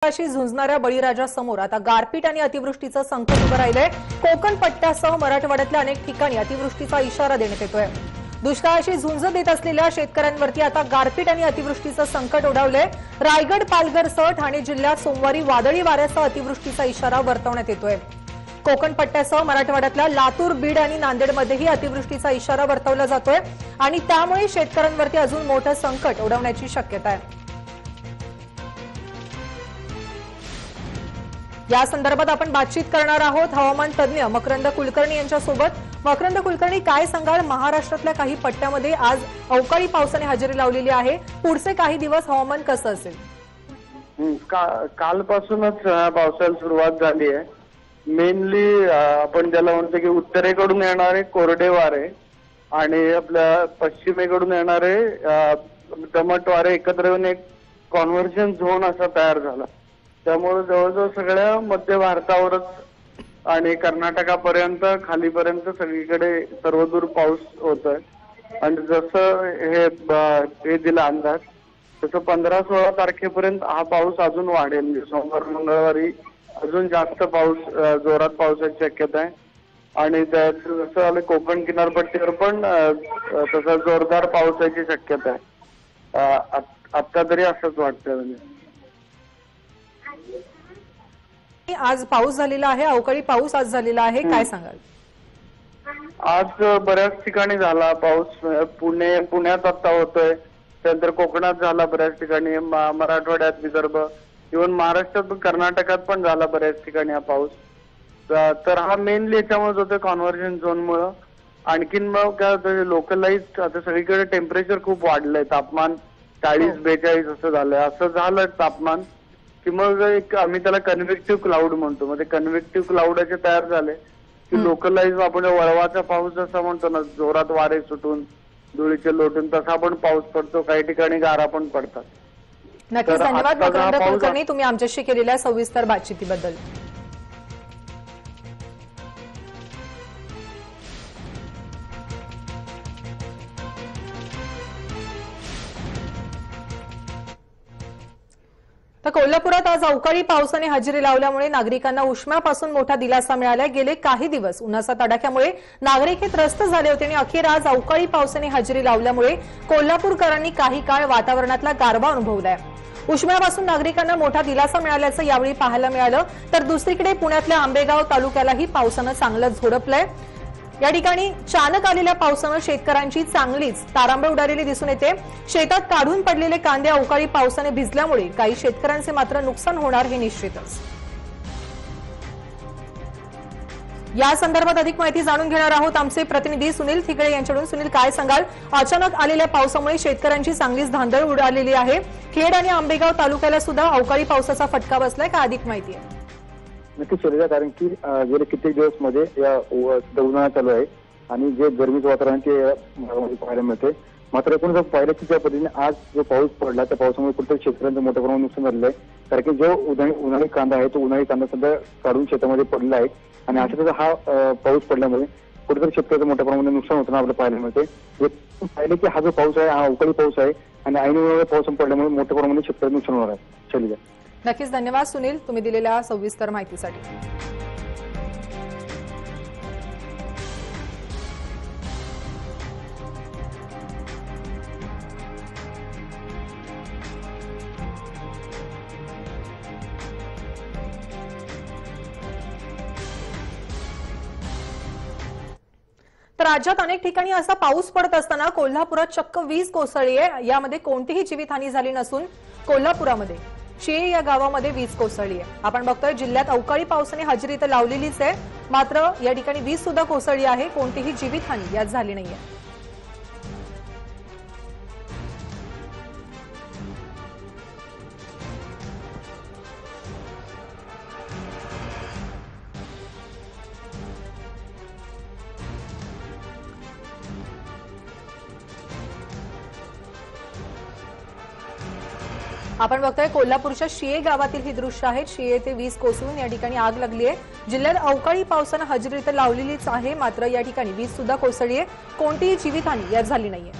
अशी झुंजणाऱ्या बळीराजासमोर आता गारपीट आणि अतिवृष्टीचं संकट उभं राहिलंय। कोकण पट्ट्यासह मराठवाड्यातल्या अनेक ठिकाणी अतिवृष्टीचा इशारा देण्यात येतोय। दुष्काळाशी झुंज देत असलेल्या शेतकऱ्यांवरती आता गारपीट आणि अतिवृष्टीचं संकट ओढवलंय। रायगड, पालघरसह ठाणे जिल्ह्यात सोमवारी वादळी वाऱ्यासह अतिवृष्टीचा इशारा वर्तवण्यात येतोय। कोकण पट्ट्यासह मराठवाड्यातल्या लातूर, बीड आणि नांदेडमध्येही अतिवृष्टीचा इशारा वर्तवला जातोय आणि त्यामुळे शेतकऱ्यांवरती अजून मोठं संकट ओढवण्याची शक्यता आहे। या संदर्भात आपण बातचीत करणार आहोत हवामान तज्ञ मकरंद कुलकर्णी यांच्यासोबत। मकरंद कुलकर्णी, काय सांगाल, महाराष्ट्रातल्या काही पट्ट्यामध्ये आज अवकाळी पावसाने हजेरी लावलेली आहे। पुढचे काही दिवस हवामान कसं असेल? कालपासूनच पावसाला सुरुवात झाली आहे। मेनली आपण ज्याला म्हणतो की उत्तरेकडून येणारे कोरडे वारे आणि आपल्या पश्चिमेकडून येणारे दमट वारे एकत्र येऊन एक कॉन्व्हर्जन झोन असा तयार झाला। त्यामुळे जवळजवळ सगळ्या मध्य भारतावरच आणि कर्नाटकापर्यंत खालीपर्यंत सगळीकडे सर्वदूर पाऊस होतोय। आणि जसं हे दिला अंदाज तसं 15-16 तारखेपर्यंत हा पाऊस अजून वाढेल। सोमवार मंगळवारी अजून जास्त पाऊस, जोरात पावसाची शक्यता आहे। आणि जसं आलं कोकण किनारपट्टीवर पण तसं जोरदार पावसाची शक्यता आहे। आता तरी असंच वाटतंय। म्हणजे आज पाऊस झालेला आहे, अवकाळी पाऊस आज झालेला आहे, काय सांगाल? आज बऱ्याच ठिकाणी झाला पाऊस। पुण्यात आता होतोय, त्यानंतर कोकणात झाला बऱ्याच ठिकाणी, मराठवाड्यात, विदर्भ, इव्हन महाराष्ट्रात, कर्नाटकात पण झाला बऱ्याच ठिकाणी हा पाऊस। तर हा मेनली याच्यामुळे होतोय कॉन्व्हर्जन झोनमुळे। आणखीन मग काय होतं, लोकलाइज आता सगळीकडे टेम्परेचर खूप वाढलंय, तापमान 40-42 असं झालंय। असं झालं तापमान की मग एक आम्ही त्याला कन्व्हेक्टिव्ह क्लाउड म्हणतो। म्हणजे कन्व्हेक्टिव्ह क्लाउड असे तयार झाले की लोकलाइज आपण वळवाचा पाऊस जसा म्हणतो ना, जोरात वारे सुटून धुळीचे लोटून, तसा पण पाऊस पडतो। काही ठिकाणी गारा पण पडतात। नक्कीच, धन्यवाद मकरंद कुलकर्णी तुम्ही आमच्याशी केलेल्या सविस्तर बातचीतीबद्दल। तर कोल्हापुरात आज अवकाळी पावसाने हजेरी लावल्यामुळे नागरिकांना उष्म्यापासून मोठा दिलासा मिळाला। गेले काही दिवस उन्हाच्या तडाख्यामुळे नागरिक त्रस्त झाले होते आणि अखेर आज अवकाळी पावसाने हजेरी लावल्यामुळे कोल्हापूरकरांनी काही काळ वातावरणातला गारवा अनुभवलाय। उष्म्यापासून नागरिकांना मोठा दिलासा मिळाल्याचं यावेळी पाहायला मिळालं। तर दुसरीकडे पुण्यातल्या आंबेगाव तालुक्यालाही पावसानं चांगलं झोडपलंय। या ठिकाणी चानक आलेल्या पावसानं शेतकऱ्यांची चांगलीच तारांबळ उडालेली दिसून येते। शेतात काढून पडलेले कांदे अवकाळी पावसाने भिजल्यामुळे काही शेतकऱ्यांचे मात्र नुकसान होणार हे निश्चितच। या संदर्भात अधिक माहिती जाणून घेणार आहोत आमचे प्रतिनिधी सुनील थिगळे यांच्याकडून। सुनील, काय सांगाल, अचानक आलेल्या पावसामुळे शेतकऱ्यांची चांगलीच धांदळ उडालेली आहे। खेड आणि आंबेगाव तालुक्याला सुद्धा अवकाळी पावसाचा फटका बसलाय, का अधिक माहिती आहे? नक्कीच शरीरा, कारण की गेले कित्येक दिवस मध्ये या उन्हाळा चालू आहे आणि जे गरमीचं वातावरणाचे पाहायला मिळते। मात्र एकूण जर पाहिलं की ज्या पद्धतीने आज जो पाऊस पडला त्या पावसामुळे कुठेतरी शेतकऱ्यांचं मोठ्या प्रमाणात नुकसान झालेलं आहे। कारण की जो उन्हाळी कांदा आहे तो उन्हाळी कांदा सध्या काढून शेतामध्ये पडलेला आहे आणि अशातच हा पाऊस पडल्यामुळे कुठेतरी शेतकऱ्याचं मोठ्या प्रमाणात नुकसान होताना आपल्याला पाहायला मिळते। पाहिलं की हा जो पाऊस आहे हा अवकाळी पाऊस आहे आणि ऐन पाऊस पडल्यामुळे मोठ्या प्रमाणात शेतकऱ्यांचं नुकसान होणार आहे। शैलजा, नक्कीच धन्यवाद सुनील तुम्ही दिलेल्या सविस्तर माहितीसाठी। तर राज्यात अनेक ठिकाणी असा पाऊस पडत असताना कोल्हापुरात चक्क वीज कोसळली आहे। यामध्ये कोणतीही जीवितहानी झाली नसून कोल्हापुरामध्ये शिये या गावामध्ये वीज कोसळली आहे। आपण बघतोय जिल्ह्यात अवकाळी पावसाने हजेरी तर लावलेलीच आहे, मात्र या ठिकाणी वीज सुद्धा कोसळली आहे। कोणतीही जीवितहानी यात झाली नाहीये। आपण बघतोय कोल्हापूरच्या शिये गावातील ही दृश्य आहेत। शिये ते वीज कोसळून या ठिकाणी आग लागली आहे। जिल्ह्यात अवकाळी पावसाने हजेरी तर लावलेलीच आहे, मात्र या ठिकाणी वीज सुद्धा कोसळली आहे। कोणतीही जीवितहानी यात झाली नाहीये।